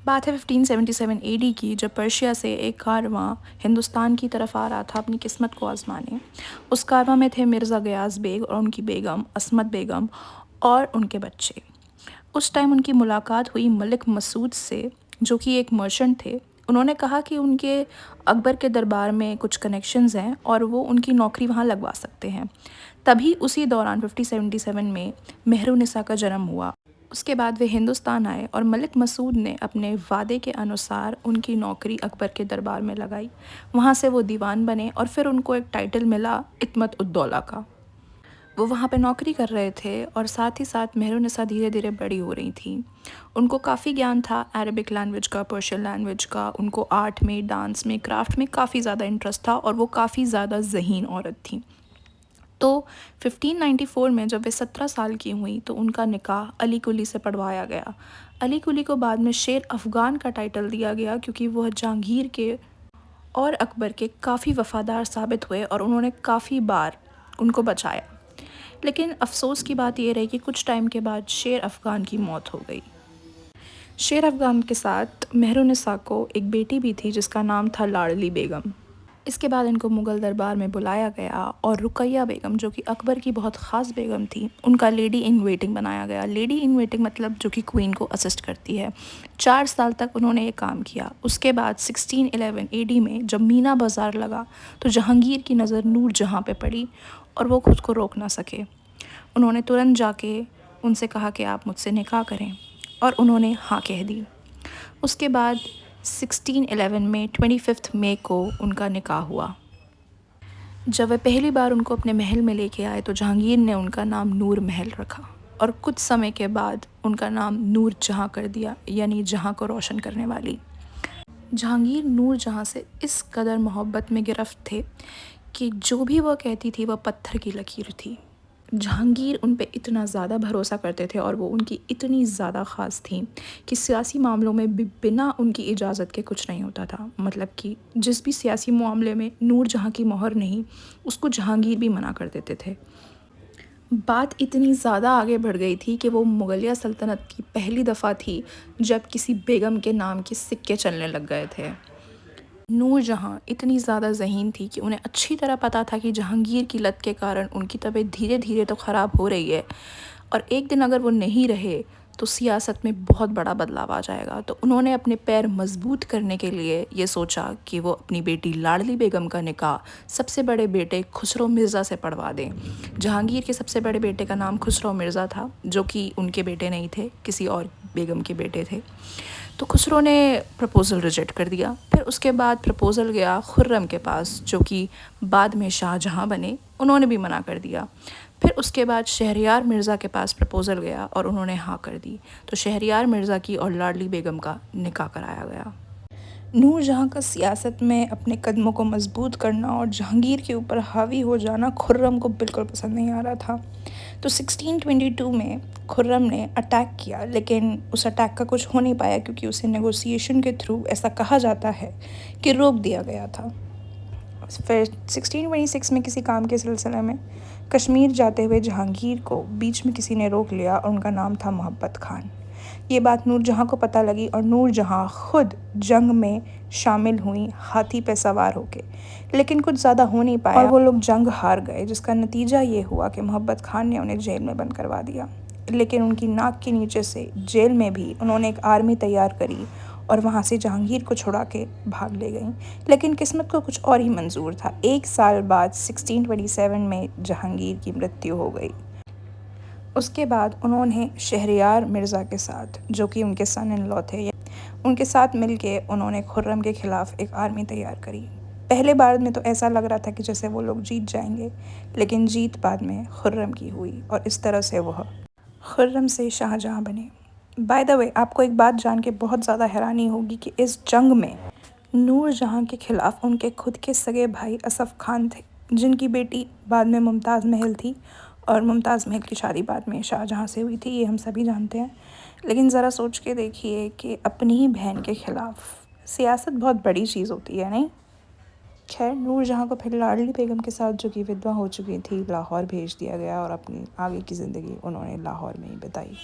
बात है 1577 एडी की, जब पर्शिया से एक कारवां हिंदुस्तान की तरफ आ रहा था अपनी किस्मत को आजमाने। उस कारवां में थे मिर्ज़ा गयास बेग और उनकी बेगम असमत बेगम और उनके बच्चे। उस टाइम उनकी मुलाकात हुई मलिक मसूद से, जो कि एक मर्चेंट थे। उन्होंने कहा कि उनके अकबर के दरबार में कुछ कनेक्शंस हैं और वो उनकी नौकरी वहाँ लगवा सकते हैं। तभी उसी दौरान 1577 में मेहरुनिसा का जन्म हुआ। उसके बाद वे हिंदुस्तान आए और मलिक मसूद ने अपने वादे के अनुसार उनकी नौकरी अकबर के दरबार में लगाई। वहाँ से वो दीवान बने और फिर उनको एक टाइटल मिला इत्मत उद्दौला का। वो वहाँ पे नौकरी कर रहे थे और साथ ही साथ मेहरुनिसा धीरे धीरे बड़ी हो रही थी। उनको काफ़ी ज्ञान था अरबिक लैंग्वेज का, पर्शियन लैंग्वेज का। उनको आर्ट में, डांस में, क्राफ्ट में काफ़ी ज़्यादा इंटरेस्ट था और वो काफ़ी ज़्यादा ज़हीन औरत थी। तो 1594 में जब वे 17 साल की हुई तो उनका निकाह अली कुली से पढ़वाया गया। अली कुली को बाद में शेर अफ़गान का टाइटल दिया गया क्योंकि वह जहांगीर के और अकबर के काफ़ी वफ़ादार साबित हुए और उन्होंने काफ़ी बार उनको बचाया। लेकिन अफ़सोस की बात यह रही कि कुछ टाइम के बाद शेर अफ़गान की मौत हो गई। शेर अफ़गान के साथ मेहरुनिसा को एक बेटी भी थी जिसका नाम था लाडली बेगम। इसके बाद इनको मुग़ल दरबार में बुलाया गया और रुकैया बेगम, जो कि अकबर की बहुत ख़ास बेगम थी, उनका लेडी इन वेटिंग बनाया गया। लेडी इन वेटिंग मतलब जो कि क्वीन को असिस्ट करती है। 4 साल तक उन्होंने ये काम किया। उसके बाद 1611 एडी में जब मीना बाज़ार लगा तो जहांगीर की नज़र नूर जहाँ पे पड़ी और वो खुद को रोक ना सके। उन्होंने तुरंत जाके उनसे कहा कि आप मुझसे निकाह करें और उन्होंने हाँ कह दी। उसके बाद 1611 में 25 मई को उनका निकाह हुआ। जब वे पहली बार उनको अपने महल में लेके आए तो जहांगीर ने उनका नाम नूर महल रखा और कुछ समय के बाद उनका नाम नूर जहाँ कर दिया, यानी जहाँ को रोशन करने वाली। जहांगीर नूर जहाँ से इस कदर मोहब्बत में गिरफ्त थे कि जो भी वह कहती थी वह पत्थर की लकीर थी। जहांगीर उन पे इतना ज़्यादा भरोसा करते थे और वो उनकी इतनी ज़्यादा ख़ास थी कि सियासी मामलों में बिना उनकी इजाज़त के कुछ नहीं होता था। मतलब कि जिस भी सियासी मामले में नूर जहाँ की मोहर नहीं, उसको जहांगीर भी मना कर देते थे। बात इतनी ज़्यादा आगे बढ़ गई थी कि वो मुग़लिया सल्तनत की पहली दफ़ा थी जब किसी बेगम के नाम के सिक्के चलने लग गए थे। नूर जहाँ इतनी ज़्यादा ज़हीन थी कि उन्हें अच्छी तरह पता था कि जहांगीर की लत के कारण उनकी तबीयत धीरे धीरे तो ख़राब हो रही है और एक दिन अगर वो नहीं रहे तो सियासत में बहुत बड़ा बदलाव आ जाएगा। तो उन्होंने अपने पैर मजबूत करने के लिए ये सोचा कि वो अपनी बेटी लाडली बेगम का निकाह सबसे बड़े बेटे खुसरो मिर्ज़ा से पढ़वा दें। जहांगीर के सबसे बड़े बेटे का नाम खुसरो मिर्ज़ा था, जो कि उनके बेटे नहीं थे, किसी और बेगम के बेटे थे। तो खुसरो ने प्रपोज़ल रिजेक्ट कर दिया। फिर उसके बाद प्रपोज़ल गया खुर्रम के पास, जो कि बाद में शाहजहाँ बने। उन्होंने भी मना कर दिया। फिर उसके बाद शहरयार मिर्ज़ा के पास प्रपोज़ल गया और उन्होंने हाँ कर दी। तो शहरयार मिर्ज़ा की और लाडली बेगम का निकाह कराया गया। नूर जहाँ का सियासत में अपने कदमों को मजबूत करना और जहांगीर के ऊपर हावी हो जाना खुर्रम को बिल्कुल पसंद नहीं आ रहा था। तो 1622 में खुर्रम ने अटैक किया, लेकिन उस अटैक का कुछ हो नहीं पाया क्योंकि उसे नेगोशिएशन के थ्रू, ऐसा कहा जाता है, कि रोक दिया गया था। फिर 1626 में किसी काम के सिलसिले में कश्मीर जाते हुए जहांगीर को बीच में किसी ने रोक लिया और उनका नाम था मोहब्बत खान। ये बात नूरजहाँ को पता लगी और नूरजहाँ खुद जंग में शामिल हुई हाथी पे सवार होके, लेकिन कुछ ज़्यादा हो नहीं पाया और वो लोग जंग हार गए, जिसका नतीजा ये हुआ कि मोहब्बत खान ने उन्हें जेल में बंद करवा दिया। लेकिन उनकी नाक के नीचे से जेल में भी उन्होंने एक आर्मी तैयार करी और वहाँ से जहांगीर को छुड़ा के भाग ले गई। लेकिन किस्मत को कुछ और ही मंजूर था। 1 साल बाद 1627 में जहांगीर की मृत्यु हो गई। उसके बाद उन्होंने शहरयार मिर्ज़ा के साथ, जो कि उनके सन इन लॉ थे, उनके साथ मिलके उन्होंने खुर्रम के ख़िलाफ़ एक आर्मी तैयार करी। पहले बार में तो ऐसा लग रहा था कि जैसे वो लोग जीत जाएंगे, लेकिन जीत बाद में खुर्रम की हुई और इस तरह से वह खुर्रम से शाहजहाँ बने। बाय द वे, आपको एक बात जान के बहुत ज़्यादा हैरानी होगी कि इस जंग में नूरजहाँ के ख़िलाफ़ उनके खुद के सगे भाई असफ़ खान थे, जिनकी बेटी बाद में मुमताज़ महल थी और मुमताज़ महल की शादी बाद में शाहजहाँ से हुई थी, ये हम सभी जानते हैं। लेकिन ज़रा सोच के देखिए कि अपनी ही बहन के ख़िलाफ़ सियासत बहुत बड़ी चीज़ होती है, नहीं? खैर, नूरजहाँ को फिर लाडली बेगम के साथ, जो कि विधवा हो चुकी थी, लाहौर भेज दिया गया और अपनी आगे की ज़िंदगी उन्होंने लाहौर में ही बिताई।